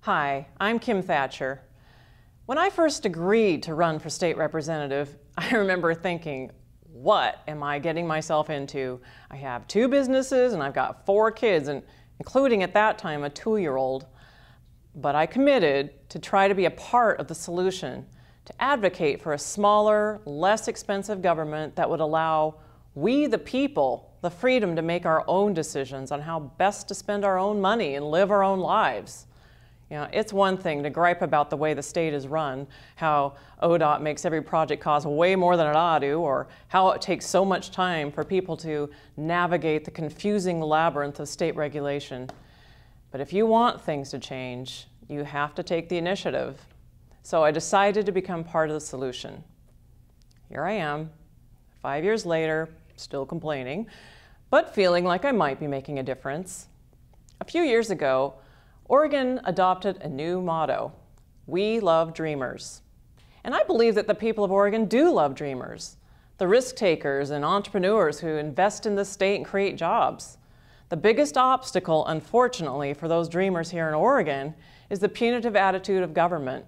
Hi, I'm Kim Thatcher. When I first agreed to run for state representative, I remember thinking, what am I getting myself into? I have 2 businesses and I've got 4 kids, including at that time a 2-year-old. But I committed to try to be a part of the solution, to advocate for a smaller, less expensive government that would allow we, the people, the freedom to make our own decisions on how best to spend our own money and live our own lives. You know, it's one thing to gripe about the way the state is run, how ODOT makes every project cost way more than it ought to, or how it takes so much time for people to navigate the confusing labyrinth of state regulation. But if you want things to change, you have to take the initiative. So I decided to become part of the solution. Here I am, 5 years later, still complaining, but feeling like I might be making a difference. A few years ago, Oregon adopted a new motto: we love dreamers. And I believe that the people of Oregon do love dreamers, the risk takers and entrepreneurs who invest in the state and create jobs. The biggest obstacle, unfortunately, for those dreamers here in Oregon is the punitive attitude of government.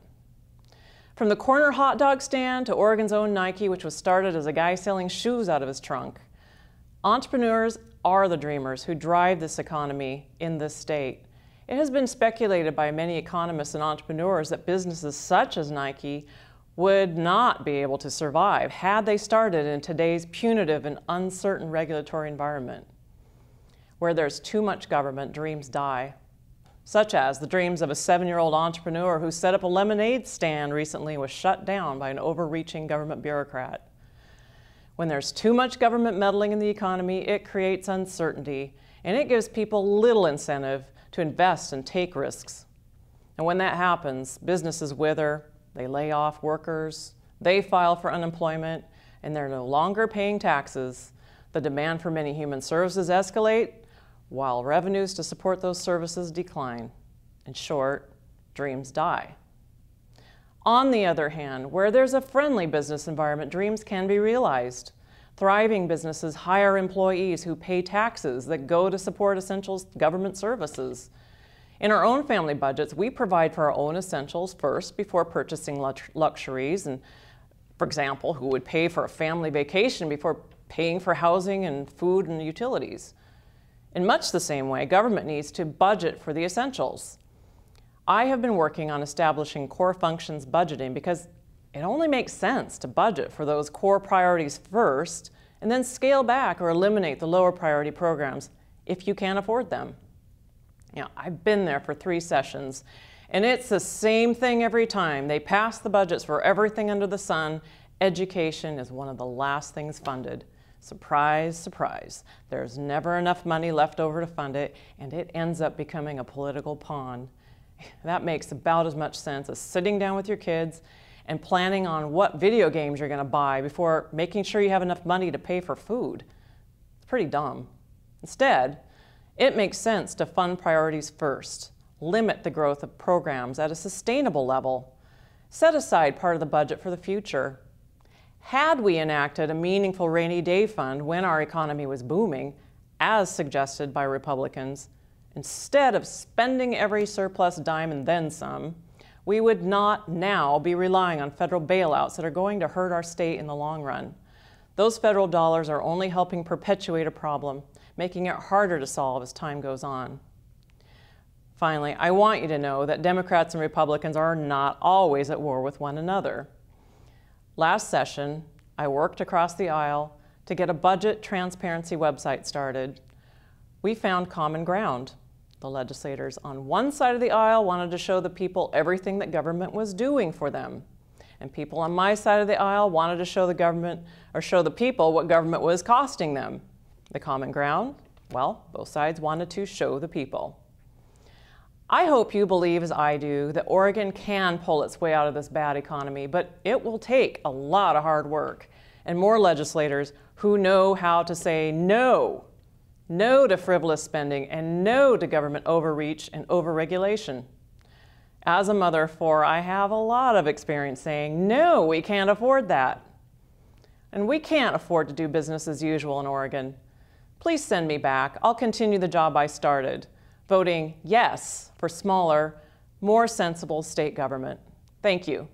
From the corner hot dog stand to Oregon's own Nike, which was started as a guy selling shoes out of his trunk, entrepreneurs are the dreamers who drive this economy in this state. It has been speculated by many economists and entrepreneurs that businesses such as Nike would not be able to survive had they started in today's punitive and uncertain regulatory environment. Where there's too much government, dreams die, such as the dreams of a 7-year-old entrepreneur who set up a lemonade stand recently and was shut down by an overreaching government bureaucrat. When there's too much government meddling in the economy, it creates uncertainty, and it gives people little incentive to invest and take risks. And when that happens, businesses wither, they lay off workers, they file for unemployment, and they're no longer paying taxes. The demand for many human services escalate, while revenues to support those services decline. In short, dreams die. On the other hand, where there's a friendly business environment, dreams can be realized. Thriving businesses hire employees who pay taxes that go to support essential government services. In our own family budgets, we provide for our own essentials first before purchasing luxuries. And, for example, who would pay for a family vacation before paying for housing and food and utilities? In much the same way, government needs to budget for the essentials. I have been working on establishing core functions budgeting because it only makes sense to budget for those core priorities first and then scale back or eliminate the lower priority programs if you can't afford them. You know, I've been there for 3 sessions, and it's the same thing every time. They pass the budgets for everything under the sun. Education is one of the last things funded. Surprise, surprise. There's never enough money left over to fund it, and it ends up becoming a political pawn. That makes about as much sense as sitting down with your kids and planning on what video games you're going to buy before making sure you have enough money to pay for food. It's pretty dumb. Instead, it makes sense to fund priorities first, limit the growth of programs at a sustainable level, set aside part of the budget for the future. Had we enacted a meaningful rainy day fund when our economy was booming, as suggested by Republicans, instead of spending every surplus dime and then some, we would not now be relying on federal bailouts that are going to hurt our state in the long run. Those federal dollars are only helping perpetuate a problem, making it harder to solve as time goes on. Finally, I want you to know that Democrats and Republicans are not always at war with one another. Last session, I worked across the aisle to get a budget transparency website started. We found common ground. The legislators on one side of the aisle wanted to show the people everything that government was doing for them. And people on my side of the aisle wanted to show the government, or show the people what government was costing them. The common ground? Well, both sides wanted to show the people. I hope you believe, as I do, that Oregon can pull its way out of this bad economy, but it will take a lot of hard work and more legislators who know how to say no. No to frivolous spending and no to government overreach and overregulation. As a mother of 4, I have a lot of experience saying, no, we can't afford that. And we can't afford to do business as usual in Oregon. Please send me back. I'll continue the job I started, voting yes for smaller, more sensible state government. Thank you.